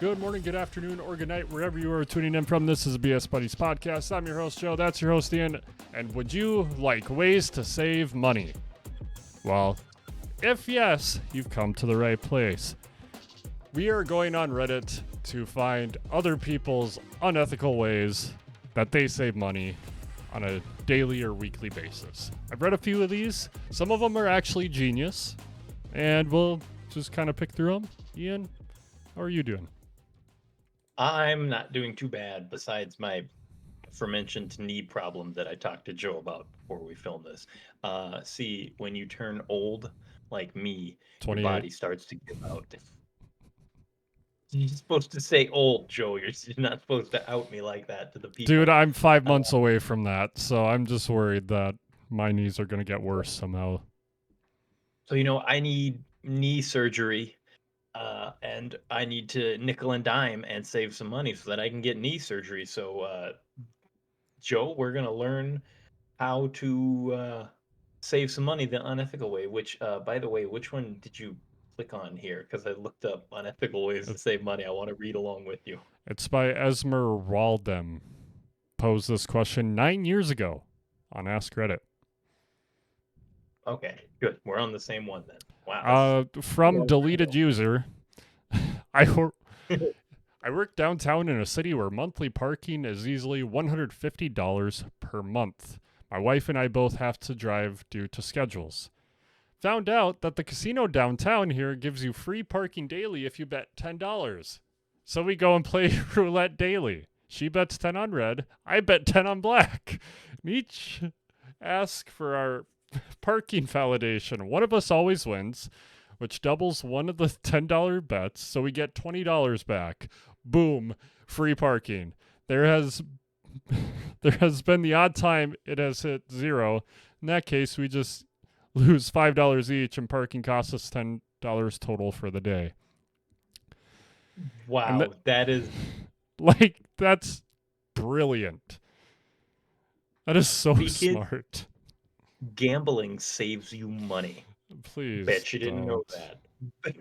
Good morning, good afternoon, or good night, wherever you are tuning in from. This is BS Buddies Podcast. I'm your host, Joe. That's your host, Ian. And would you like ways to save money? Well, if yes, you've come to the right place. We are going on Reddit to find other people's unethical ways that they save money on a daily or weekly basis. I've read a few of these. Some of them are actually genius, and we'll just kind of pick through them. Ian, how are you doing? I'm not doing too bad besides my aforementioned knee problem that I talked to Joe about before we filmed this. See, when you turn old like me, your 28. body starts to give out. You're supposed to say old, Joe. You're not supposed to out me like that to the Dude, people. I'm 5 months away from that, so I'm just worried that my knees are going to get worse somehow. So, I need knee surgery, and I need to nickel and dime and save some money so that I can get knee surgery. So, Joe, we're going to learn how to save some money the unethical way. Which, by the way, which one did you click on here? Because I looked up unethical ways to save money. I want to read along with you. It's by Esmer Waldem. Posed this question 9 years ago on Ask Reddit. Okay, good. We're on the same one then. Wow. From deleted user, I work downtown in a city where monthly parking is easily $150 per month. My wife and I both have to drive due to schedules. Found out that the casino downtown here gives you free parking daily if you bet $10. So we go and play roulette daily. She bets 10 on red, I bet 10 on black. And each ask for our parking validation. One of us always wins, which doubles one of the $10 bets, so we get $20 back. Boom, free parking. There has been the odd time it has hit zero. In that case, we just lose $5 each, and parking costs us $10 total for the day. Wow, that is like, that's brilliant. That is so kids, smart. gambling saves you money. Please Bet you didn't know don't.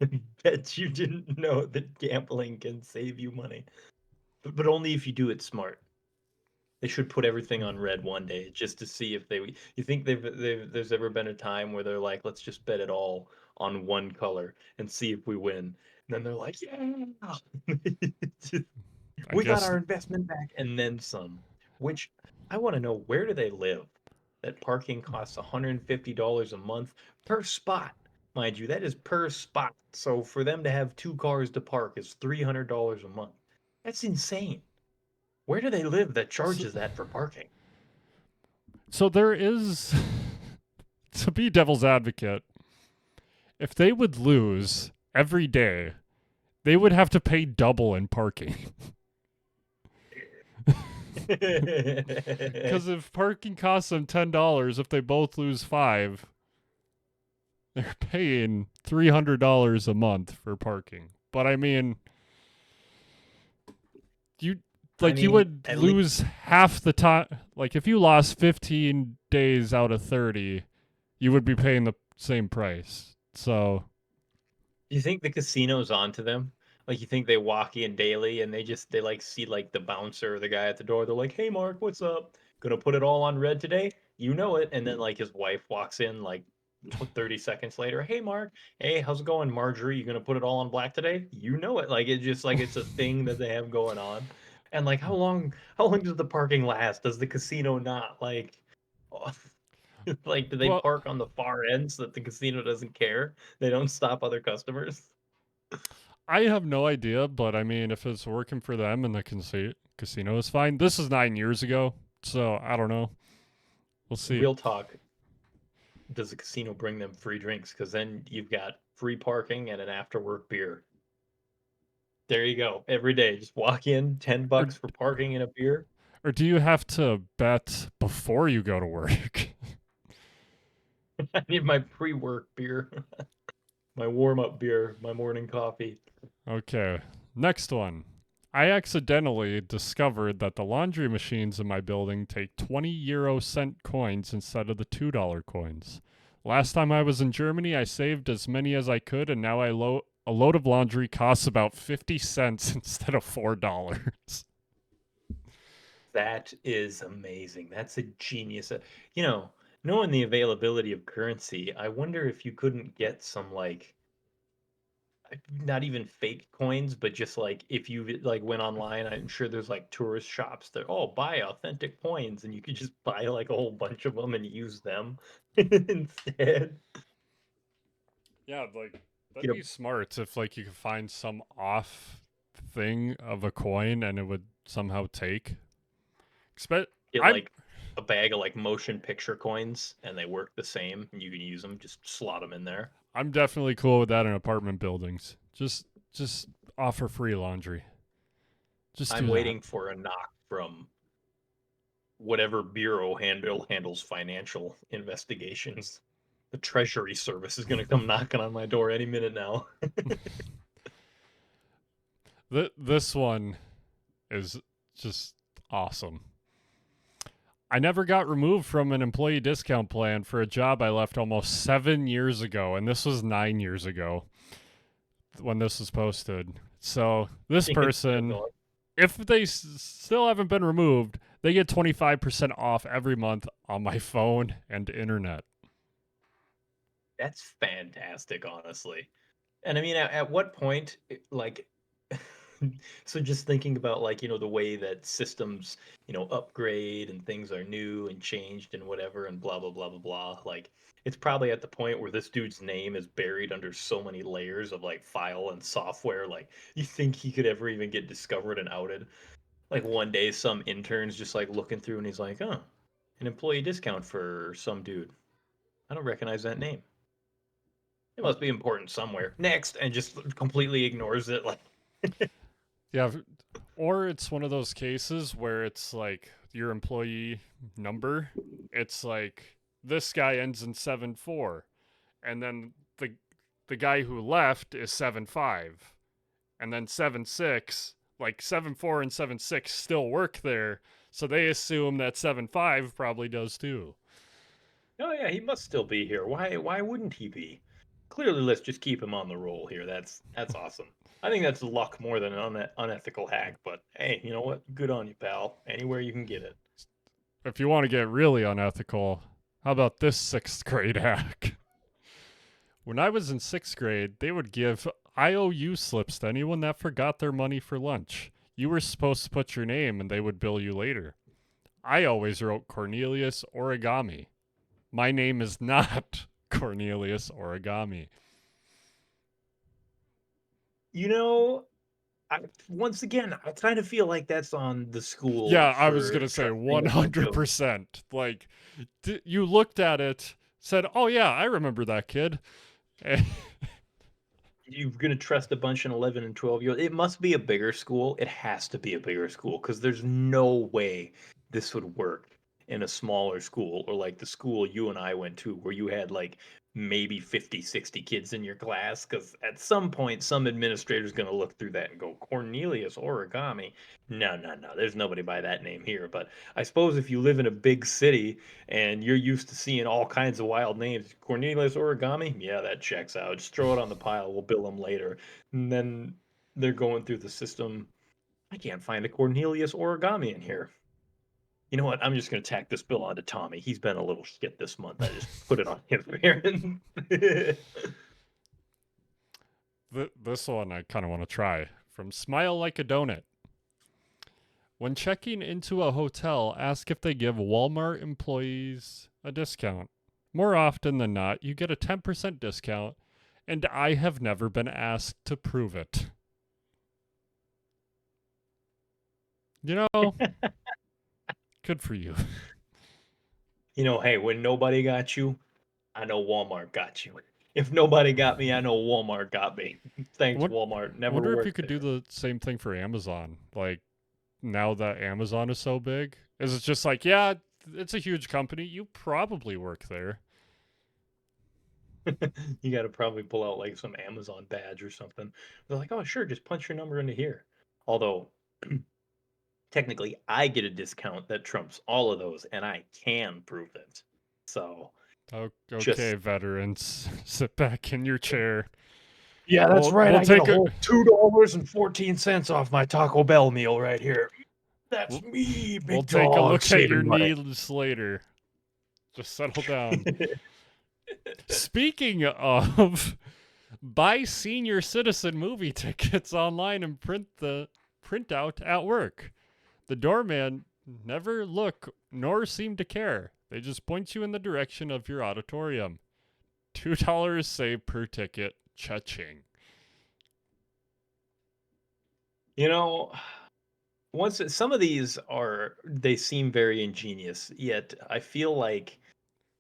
that. Bet you didn't know that gambling can save you money. But only if you do it smart. They should put everything on red one day just to see if they. You think there's ever been a time where they're like, let's just bet it all on one color and see if we win. And then they're like, yeah, we got our investment back and then some. Which I want to know, where do they live? That parking costs $150 a month per spot. Mind you, that is per spot. So for them to have two cars to park is $300 a month. That's insane. Where do they live that charges that for parking? So there is, to be devil's advocate, if they would lose every day, they would have to pay double in parking. Because if parking costs them $10, if they both lose $5, they're paying $300 a month for parking. But I mean, you would lose half the time. Like, if you lost 15 days out of 30, you would be paying the same price. So, you think the casino's onto them? Like, you think they walk in daily and they like see like the bouncer or the guy at the door. They're like, "Hey, Mark, what's up? Gonna put it all on red today? You know it." And then like his wife walks in like 30 seconds later. "Hey, Mark. Hey, how's it going, Marjorie? You gonna put it all on black today?" You know it. Like, it's just like it's a thing that they have going on. And like, how long does the parking last? Does the casino not like like, do they well, park on the far end so that the casino doesn't care? They don't stop other customers? I have no idea, but I mean, if it's working for them and the casino is fine. This is 9 years ago, so I don't know. We'll see. Real talk, does the casino bring them free drinks? Because then you've got free parking and an after work beer. There you go. Every day, just walk in, Or $10 for parking and a beer. or do you have to bet before you go to work? I need my pre-work beer, my warm-up beer, my morning coffee. Okay, next one. I accidentally discovered that the laundry machines in my building take 20 euro cent coins instead of the $2 coins. Last time I was in Germany, I saved as many as I could, and now I a load of laundry costs about 50 cents instead of $4. That is amazing. That's a genius. You know, knowing the availability of currency, I wonder if you couldn't get some like not even fake coins, but just like if you like went online, I'm sure there's like tourist shops that oh buy authentic coins, and you could just buy like a whole bunch of them and use them instead. Yeah, like that'd You know, be smart if like you could find some off thing of a coin and it would somehow take. Expect get I'm like a bag of like motion picture coins, and they work the same, and you can use them. Just slot them in there. I'm definitely cool with that in apartment buildings. Just offer free laundry. Just I'm do that. waiting for a knock from whatever bureau handles financial investigations. The Treasury Service is going to come knocking on my door any minute now. This one is just awesome. I never got removed from an employee discount plan for a job I left almost 7 years ago, and this was 9 years ago when this was posted. So this person, if they still haven't been removed, they get 25% off every month on my phone and internet. That's fantastic, honestly. And I mean, at what point, like, so just thinking about like, the way that systems, upgrade and things are new and changed and whatever and blah, blah, blah, blah, blah. Like, it's probably at the point where this dude's name is buried under so many layers of like file and software. Like, you think he could ever even get discovered and outed? Like, one day, some intern's just like looking through and he's like, oh, an employee discount for some dude. I don't recognize that name. It must be important somewhere. Next, and just completely ignores it. Like, Yeah, or it's one of those cases where it's like your employee number. It's like this guy ends in 7-4, and then the guy who left is 7-5, and then 7-6. Like 7-4 and 7-6 still work there, so they assume that 7-5 probably does too. oh yeah, he must still be here. Why wouldn't he be? Clearly, let's just keep him on the roll here. That's awesome. I think that's luck more than an unethical hack. But hey, you know what? Good on you, pal. Anywhere you can get it. If you want to get really unethical, how about this sixth grade hack? When I was in sixth grade, they would give IOU slips to anyone that forgot their money for lunch. You were supposed to put your name and they would bill you later. I always wrote Cornelius Origami. My name is not Cornelius Origami. You know, once again, I kind of feel like that's on the school Yeah, I was for going to say trusting a bunch of 100%. Like, you looked at it, said, oh, yeah, I remember that kid. you're going to trust a bunch of 11 and 12-year-olds. It must be a bigger school. It has to be a bigger school because there's no way this would work in a smaller school or like the school you and I went to where you had like maybe 50, 60 kids in your class. Because at some point, some administrator's going to look through that and go, Cornelius Origami. No, no, no. There's nobody by that name here. But I suppose if you live in a big city and you're used to seeing all kinds of wild names. Cornelius Origami? Yeah, that checks out. Just throw it on the pile. We'll bill them later. And then they're going through the system. I can't find a Cornelius Origami in here. You know what? I'm just going to tack this bill onto Tommy. He's been a little shit this month. I just put it on him here. This one I kind of want to try. From Smile Like a Donut. When checking into a hotel, ask if they give Walmart employees a discount. More often than not, you get a 10% discount, and I have never been asked to prove it. You know, good for you. Hey, when nobody got you, I know Walmart got you. If nobody got me, I know Walmart got me. Thanks, What Walmart. I Never wonder if you worked could do there. the same thing for Amazon. Like, now that Amazon is so big, is it just like, yeah, it's a huge company. You probably work there. You got to probably pull out like some Amazon badge or something. They're like, oh, sure, just punch your number into here. Although, technically, I get a discount that trumps all of those, and I can prove it. So, Oh, okay, just veterans, sit back in your chair. Yeah, that's We'll right. we'll I get a take a whole $2.14 off my Taco Bell meal right here. That's we'll, me, we'll big take a dog, look at your saving money. needs later. Just settle down. Speaking of, buy senior citizen movie tickets online and print the printout at work. The doorman never look nor seem to care. They just point you in the direction of your auditorium. $2 saved per ticket. Cha-ching. You know, some of these they seem very ingenious, yet I feel like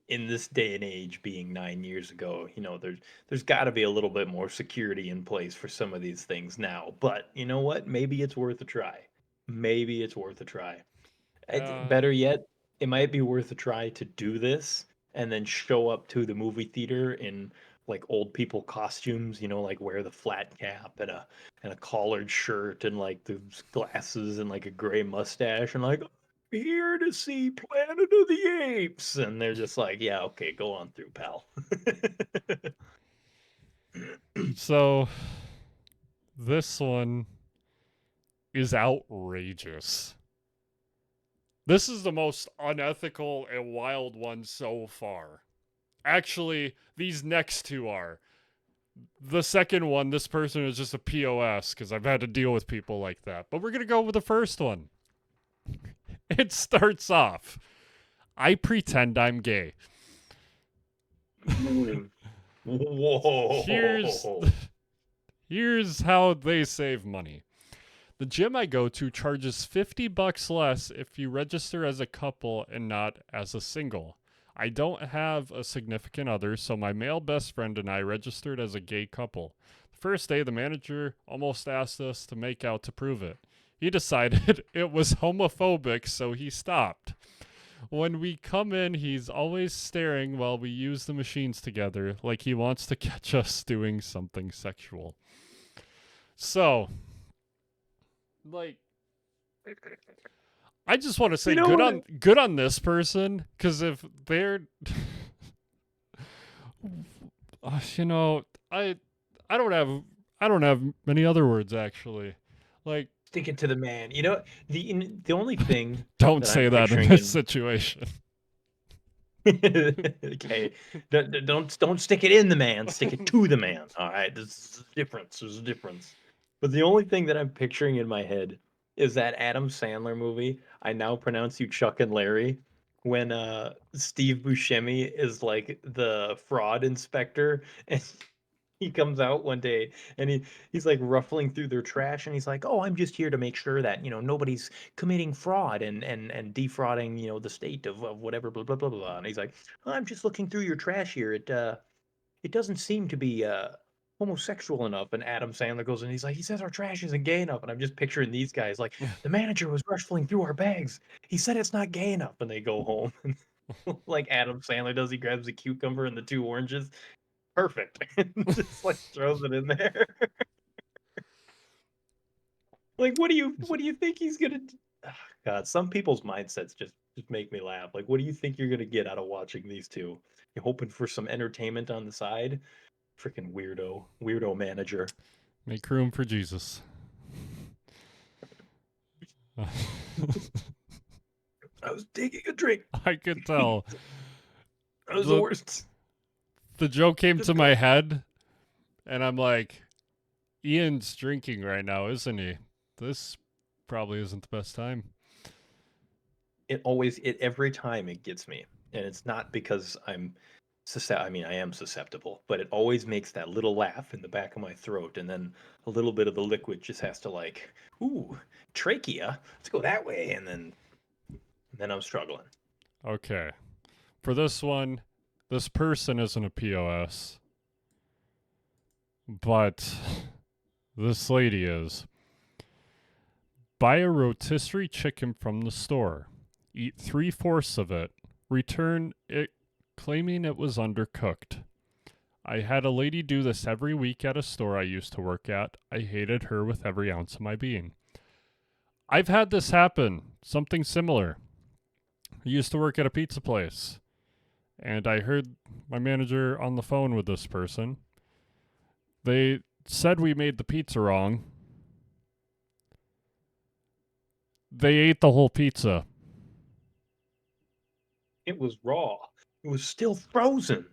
in this day and age, being 9 years ago, there's got to be a little bit more security in place for some of these things now. But you know what? Maybe it's worth a try. Maybe it's worth a try. Uh, Better yet, it might be worth a try to do this and then show up to the movie theater in like old people costumes, like wear the flat cap and a collared shirt and like the glasses and like a gray mustache and like here to see Planet of the Apes, and they're just like, yeah, okay, go on through, pal. so this one is outrageous. This is the most unethical and wild one so far. Actually, these next two are. The second one, this person is just a POS because I've had to deal with people like that. But we're going to go with the first one. It starts off I pretend I'm gay. Whoa. Here's how they save money. The gym I go to charges $50 less if you register as a couple and not as a single. I don't have a significant other, so my male best friend and I registered as a gay couple. The first day, the manager almost asked us to make out to prove it. He decided it was homophobic, so he stopped. When we come in, he's always staring while we use the machines together, like he wants to catch us doing something sexual. So, like, I just want to say good on this person, because if they're you know, I don't have many other words actually. Like, stick it to the man. The only thing don't that I'm say that in picturing this situation. Okay, don't stick it in the man. Stick it to the man. All right, there's a difference. There's a difference. But the only thing that I'm picturing in my head is that Adam Sandler movie. I now pronounce you Chuck and Larry. When Steve Buscemi is like the fraud inspector, and he comes out one day and he's like ruffling through their trash and he's like, "Oh, I'm just here to make sure that, nobody's committing fraud and defrauding, the state of whatever, blah blah blah blah." And he's like, "I'm just looking through your trash here. It doesn't seem to be homosexual enough." And Adam Sandler goes and he's like, "He says our trash isn't gay enough." And I'm just picturing these guys like, "The manager was ruffling through our bags. He said it's not gay enough." And they go home. Like Adam Sandler does, he grabs a cucumber and the two oranges. Perfect. Just like throws it in there. Like, what do you think he's gonna do? God, some people's mindsets just make me laugh. Like, what do you think you're gonna get out of watching these two? You hoping for some entertainment on the side? Freaking weirdo manager. Make room for Jesus. I was taking a drink. I could tell. That was the worst. The joke came to my head, and I'm like, Ian's drinking right now, isn't he? This probably isn't the best time. Every time it gets me, and it's not because I mean, I am susceptible, but it always makes that little laugh in the back of my throat, and then a little bit of the liquid just has to like, ooh, trachea. Let's go that way, and then I'm struggling. Okay. For this one, this person isn't a POS, but this lady is. Buy a rotisserie chicken from the store. Eat 3/4 of it. Return it claiming it was undercooked. I had a lady do this every week at a store I used to work at. I hated her with every ounce of my being. I've had this happen. Something similar. I used to work at a pizza place, and I heard my manager on the phone with this person. They said we made the pizza wrong. They ate the whole pizza. It was raw. It was still frozen.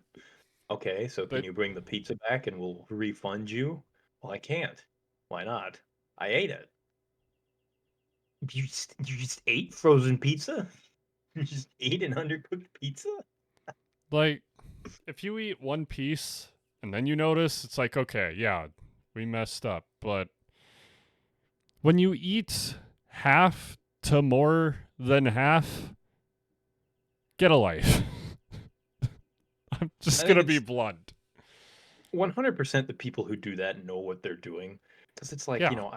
Okay, so can They, you bring the pizza back and we'll refund you? Well, I can't. Why not? I ate it. You just ate frozen pizza? You just ate an undercooked pizza? like, if you eat one piece and then you notice, it's like, okay, yeah, we messed up. But when you eat half to more than half, get a life. I'm I just think gonna be it's blunt. 100% the people who do that know what they're doing. Because it's like, Yeah.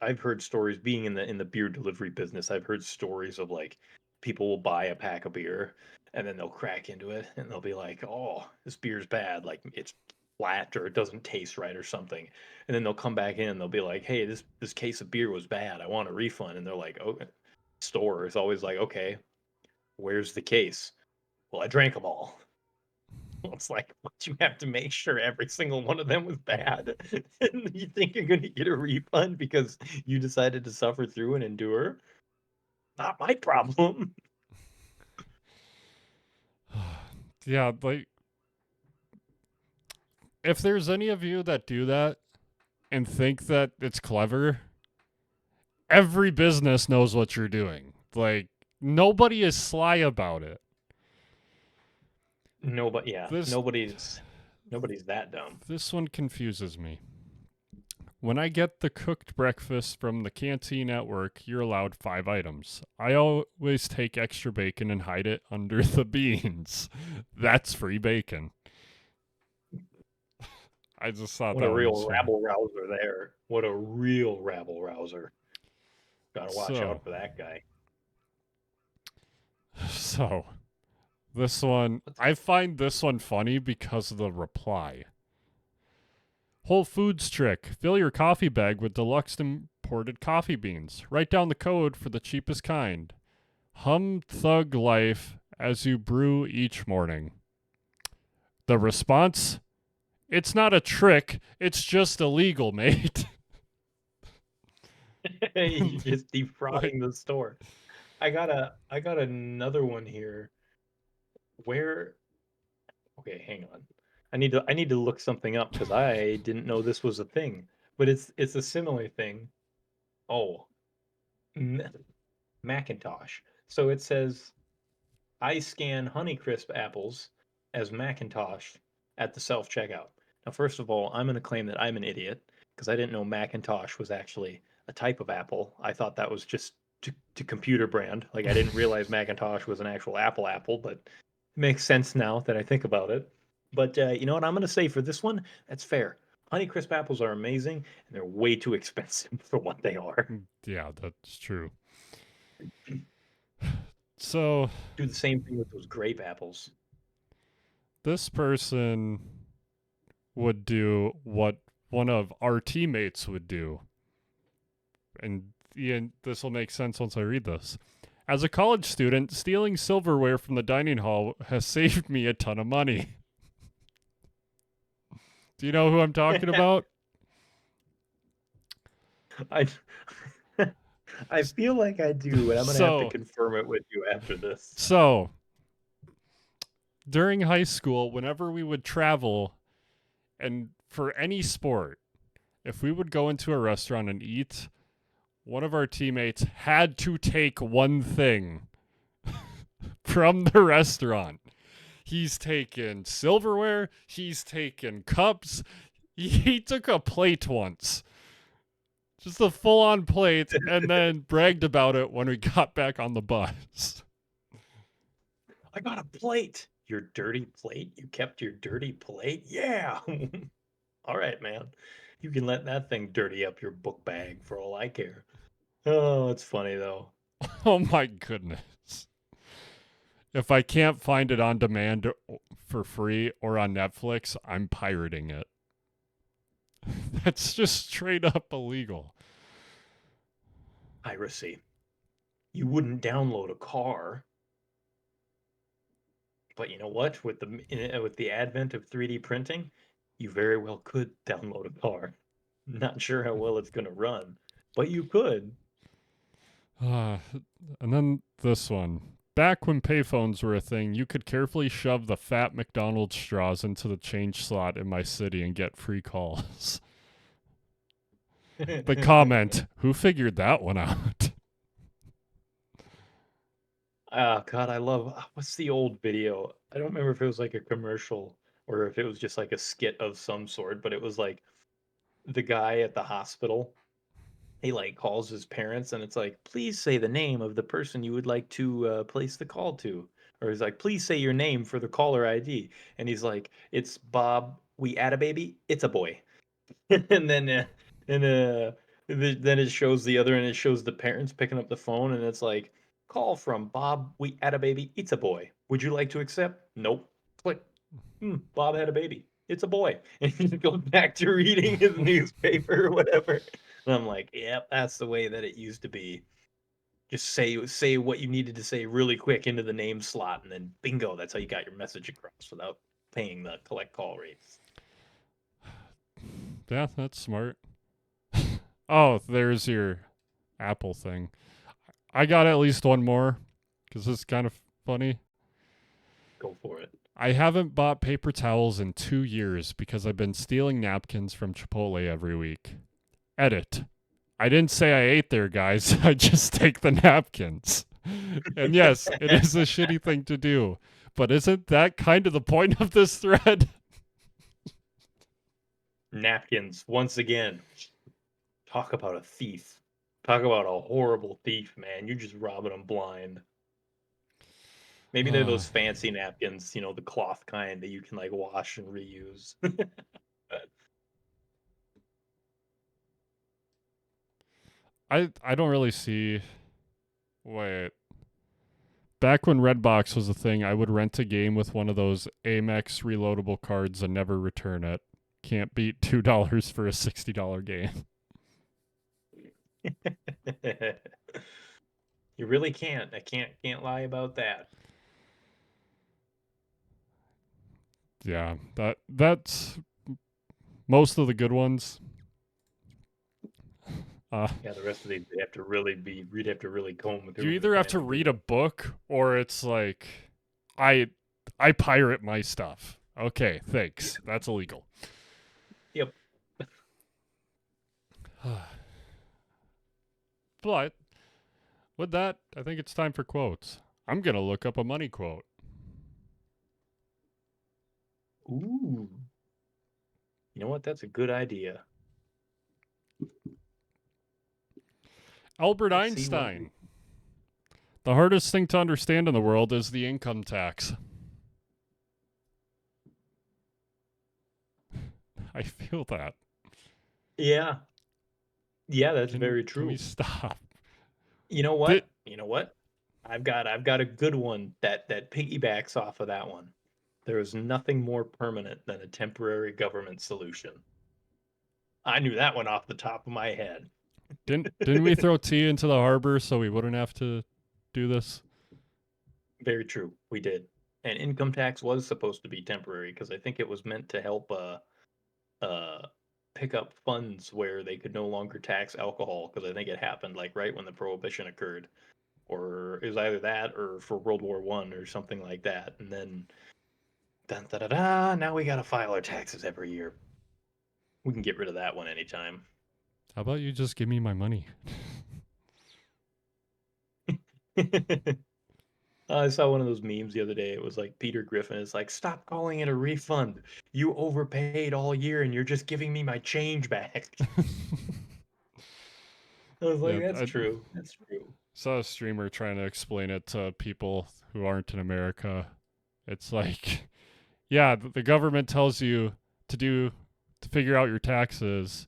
I've heard stories being in the beer delivery business. I've heard stories of like people will buy a pack of beer and then they'll crack into it and they'll be like, "Oh, this beer's bad. Like it's flat or it doesn't taste right or something." And then they'll come back in and they'll be like, "Hey, this case of beer was bad. I want a refund." And they're like, "Oh," store is always like, "Okay, where's the case?" "Well, I drank them all." It's like, but you have to make sure every single one of them was bad. And you think you're going to get a refund because you decided to suffer through and endure? Not my problem. Yeah, like if there's any of you that do that and think that it's clever, every business knows what you're doing. Like nobody is sly about it. No, but yeah, This nobody's that dumb. this one confuses me. When I get the cooked breakfast from the canteen at work, you're allowed 5 items. I always take extra bacon and hide it under the beans. That's free bacon. I just thought What that a one was real funny. rabble rouser there. What a real rabble rouser. Gotta watch So, out for that guy. so this one, What the- I find this one funny because of the reply. Whole Foods trick. Fill your coffee bag with deluxe imported coffee beans. Write down the code for the cheapest kind. Hum thug life as you brew each morning. The response? It's not a trick. It's just illegal, mate. You're just Like, defrauding the store. I got another one here. Where Okay, hang on. I need to look something up because I didn't know this was a thing. But it's a similar thing. Oh, M- Macintosh. So it says I scan Honeycrisp apples as Macintosh at the self checkout. Now, first of all, I'm going to claim that I'm an idiot because I didn't know Macintosh was actually a type of apple. I thought that was just to computer brand. Like I didn't realize Macintosh was an actual apple, but it makes sense now that I think about it. But you know what I'm going to say for this one? That's fair. Honeycrisp apples are amazing, and they're way too expensive for what they are. yeah, that's true. So, Do the same thing with those grape apples. this person would do what one of our teammates would do. And Ian, this will make sense once I read this. As a college student, stealing silverware from the dining hall has saved me a ton of money. Do you know who I'm talking about? I I feel like I do, and I'm gonna have to So, confirm it with you after this. so during high school, whenever we would travel and for any sport, if we would go into a restaurant and eat, one of our teammates had to take one thing from the restaurant. He's taken silverware, he's taken cups, he took a plate once. Just a full on plate, and then bragged about it when we got back on the bus. I got a plate. Your dirty plate? You kept your dirty plate? Yeah. All right, man. You can let that thing dirty up your book bag for all I care. Oh, it's funny though. Oh my goodness. If I can't find it on demand for free or on Netflix, I'm pirating it. That's just straight up illegal. Piracy. You wouldn't download a car, but you know what? With the advent of 3D printing, You very well could download a car. Not sure how well it's gonna run, but you could. And then this one. Back when payphones were a thing, you could carefully shove the fat McDonald's straws into the change slot in my city and get free calls. The comment, who figured that one out? Oh God, I love what's the old video? I don't remember if it was like a commercial or if it was just like a skit of some sort, but it was like the guy at the hospital. He like calls his parents and it's like, please say the name of the person you would like to place the call to. Or he's like, please say your name for the caller ID. And he's like, it's Bob. We add a baby. It's a boy. And then and then it shows the other and it shows the parents picking up the phone and it's like, call from Bob. We had a baby. It's a boy. Would you like to accept? Nope. Click. Bob had a baby. It's a boy. And he goes back to reading his newspaper or whatever. And I'm like, yep, that's the way that it used to be. Just say what you needed to say really quick into the name slot, and then bingo, that's how you got your message across without paying the collect call rates. Yeah, that's smart. Oh, there's your Apple thing. I got at least one more because it's kind of funny. Go for it. I haven't bought paper towels in 2 years because I've been stealing napkins from Chipotle every week. Edit. I didn't say I ate there, guys. I just take the napkins. And yes, it is a shitty thing to do. But isn't that kind of the point of this thread? Napkins, once again. Talk about a thief. Talk about a horrible thief, man. You're just robbing them blind. Maybe they're those fancy napkins, the cloth kind that you can like wash and reuse. I don't really see. Wait. Back when Redbox was a thing, I would rent a game with one of those Amex reloadable cards and never return it. Can't beat $2 for a $60 game. You really can't. I can't lie about that. Yeah, that's most of the good ones. Yeah, the rest of these we'd have to really comb through. You either have to read a book or it's like I pirate my stuff. Okay, thanks. That's illegal. Yep. But with that, I think it's time for quotes. I'm going to look up a money quote. Ooh. You know what? That's a good idea. Albert Einstein. The hardest thing to understand in the world is the income tax. I feel that. Yeah. Yeah, that's very Can true. we stop? You know what? You know what? I've got a good one that piggybacks off of that one. There is nothing more permanent than a temporary government solution. I knew that one off the top of my head. Didn't we throw tea into the harbor so we wouldn't have to do this? Very true. We did. And income tax was supposed to be temporary because I think it was meant to help pick up funds where they could no longer tax alcohol because I think it happened like right when the prohibition occurred, or it was either that or for World War One or something like that. And then, dun, da, da, da, now we gotta file our taxes every year. We can get rid of that one anytime. How about you just give me my money? I saw one of those memes the other day. It was like Peter Griffin is like, "Stop calling it a refund. You overpaid all year, and you're just giving me my change back." I was like, Yeah, "That's true. That's true." Saw a streamer trying to explain it to people who aren't in America. It's like, yeah, the government tells you to figure out your taxes.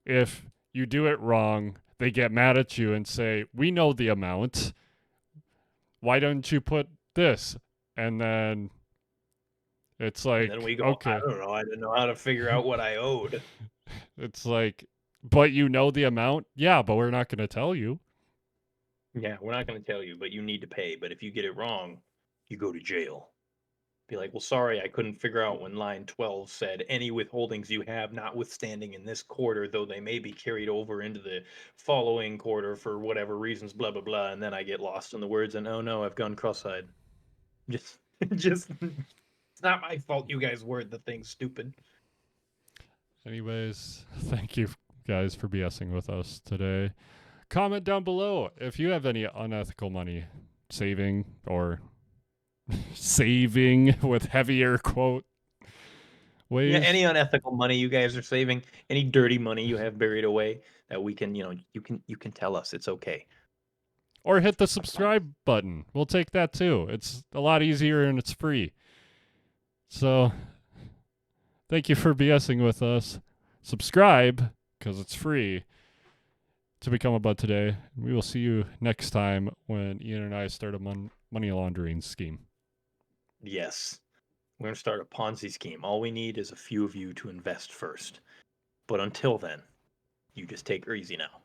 If you do it wrong, they get mad at you and say, "We know the amount. Why don't you put this?" And then it's like, And then we go, okay. I don't know. I didn't know how to figure out what I owed. It's like, but you know the amount? Yeah, but we're not going to tell you. Yeah, we're not going to tell you, but you need to pay. But if you get it wrong, you go to jail. Be like, well, sorry, I couldn't figure out when line 12 said any withholdings you have, notwithstanding in this quarter, though they may be carried over into the following quarter for whatever reasons, blah, blah, blah. And then I get lost in the words and oh no, I've gone cross-eyed. Just, just, it's not my fault you guys word the thing stupid. Anyways, thank you guys for BSing with us today. Comment down below if you have any unethical money saving or saving with heavier quote ways. Yeah, any unethical money you guys are saving, any dirty money you have buried away that we can, you can tell us it's okay. Or hit the subscribe button. We'll take that too. It's a lot easier and it's free. So, thank you for BSing with us. Subscribe, because it's free, to become a Bud today. We will see you next time when Ian and I start a money laundering scheme. Yes. We're going to start a Ponzi scheme. All we need is a few of you to invest first. But until then, you just take her easy now.